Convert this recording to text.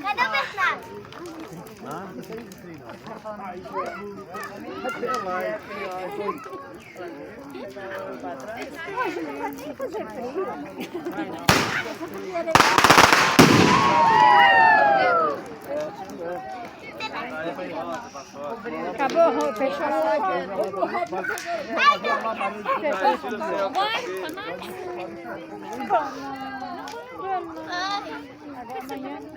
Cadê o Bernardo? Hoje não vai nem fazer frio. Acabou, fechou a loja. Fechou.